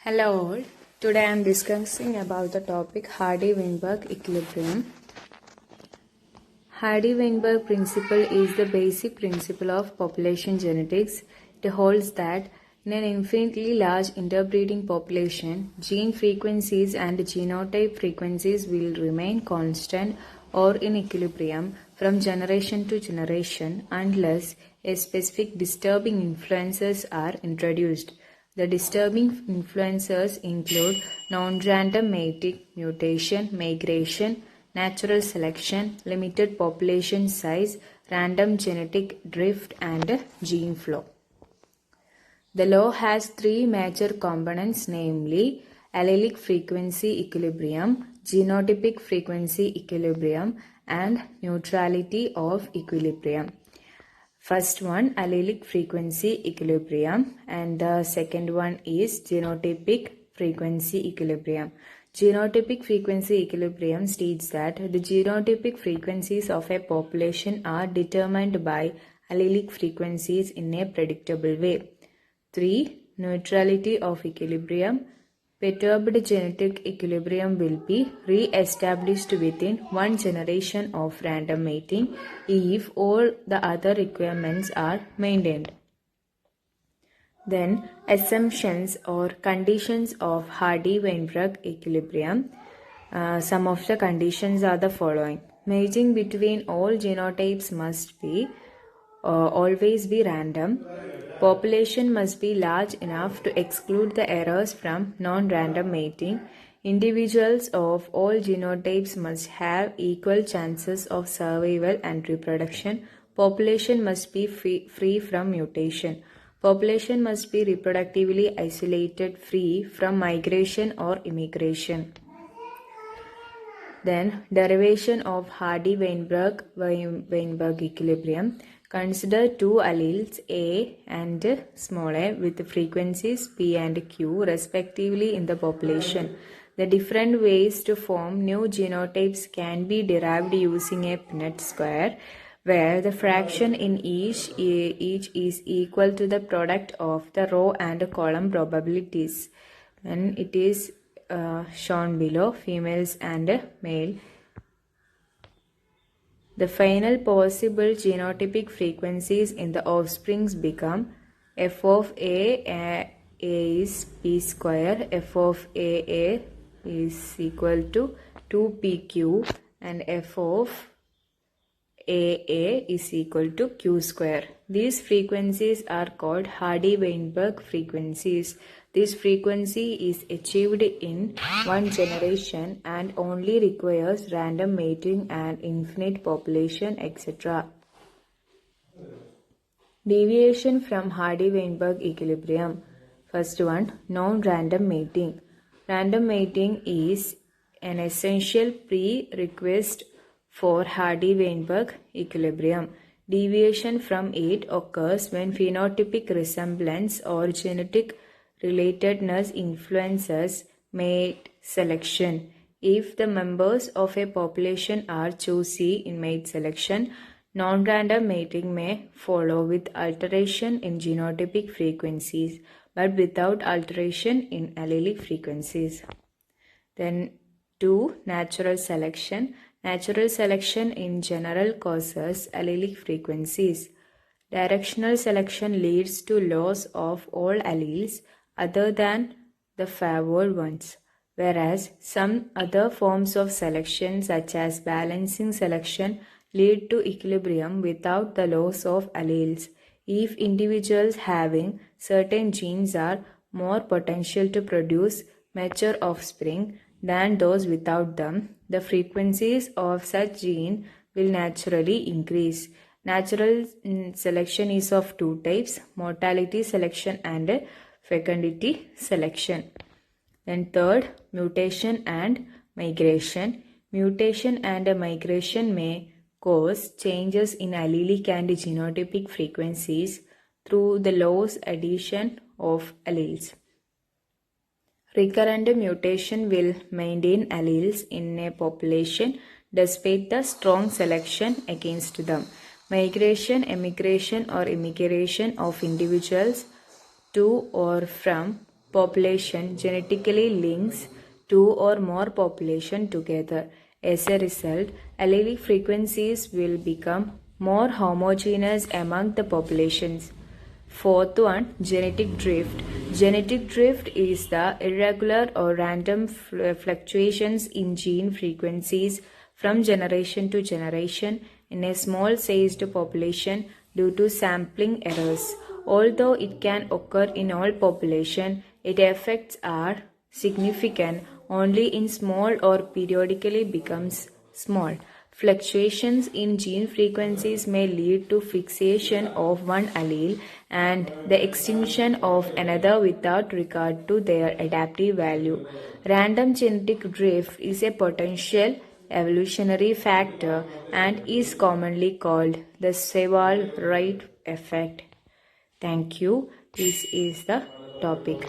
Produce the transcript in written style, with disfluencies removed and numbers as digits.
Hello all. Today I am discussing about the topic Hardy-Weinberg equilibrium. Hardy-Weinberg principle is the basic principle of population genetics. It holds that in an infinitely large interbreeding population, gene frequencies and genotype frequencies will remain constant or in equilibrium from generation to generation unless a specific disturbing influences are introduced. The disturbing influences include non-random mating, mutation, migration, natural selection, limited population size, random genetic drift, and gene flow. The law has three major components, namely allelic frequency equilibrium, genotypic frequency equilibrium, and neutrality of equilibrium. First one, allelic frequency equilibrium, and the second one is genotypic frequency equilibrium. Genotypic frequency equilibrium states that the genotypic frequencies of a population are determined by allelic frequencies in a predictable way. 3. Neutrality of equilibrium. Perturbed genetic equilibrium will be re-established within one generation of random mating if all the other requirements are maintained. Then, assumptions or conditions of Hardy-Weinberg equilibrium. Some of the conditions are the following. Mating between all genotypes must be always be random. Population must be large enough to exclude the errors from non-random mating. Individuals of all genotypes must have equal chances of survival and reproduction. Population must be free from mutation. Population must be reproductively isolated, free from migration or immigration. Then, derivation of Hardy-Weinberg equilibrium. Consider two alleles A and small a with frequencies P and Q respectively in the population. The different ways to form new genotypes can be derived using a Punnett square, where the fraction in each is equal to the product of the row and column probabilities. And it is shown below, females and male. The final possible genotypic frequencies in the offsprings become f of a is p square, f of a is equal to 2pq, and f of a is equal to q square. These frequencies are called Hardy-Weinberg frequencies. This frequency is achieved in one generation and only requires random mating and infinite population, etc. Deviation from Hardy-Weinberg equilibrium. First one, non-random mating. Random mating is an essential prerequisite for Hardy-Weinberg equilibrium. Deviation from it occurs when phenotypic resemblance or genetic relatedness influences mate selection. If the members of a population are choosy in mate selection, non-random mating may follow with alteration in genotypic frequencies, but without alteration in allelic frequencies. Then 2. Natural selection. Natural selection in general causes allelic frequencies. Directional selection leads to loss of all alleles other than the favored ones, whereas some other forms of selection such as balancing selection lead to equilibrium without the loss of alleles. If individuals having certain genes are more potential to produce mature offspring than those without them, the frequencies of such gene will naturally increase. Natural selection is of two types, mortality selection and fecundity selection. Then third, mutation and migration. Mutation and migration may cause changes in allelic and genotypic frequencies through the loss addition of alleles. Recurrent mutation will maintain alleles in a population despite the strong selection against them. Migration, emigration or immigration of individuals to or from population genetically links two or more population together. As a result, allelic frequencies will become more homogeneous among the populations. Fourth one, genetic drift. Genetic drift is the irregular or random fluctuations in gene frequencies from generation to generation in a small sized population due to sampling errors. Although it can occur in all population, its effects are significant only in small or periodically becomes small. Fluctuations in gene frequencies may lead to fixation of one allele and the extinction of another without regard to their adaptive value. Random genetic drift is a potential evolutionary factor and is commonly called the Sewall-Wright effect. Thank you. This is the topic.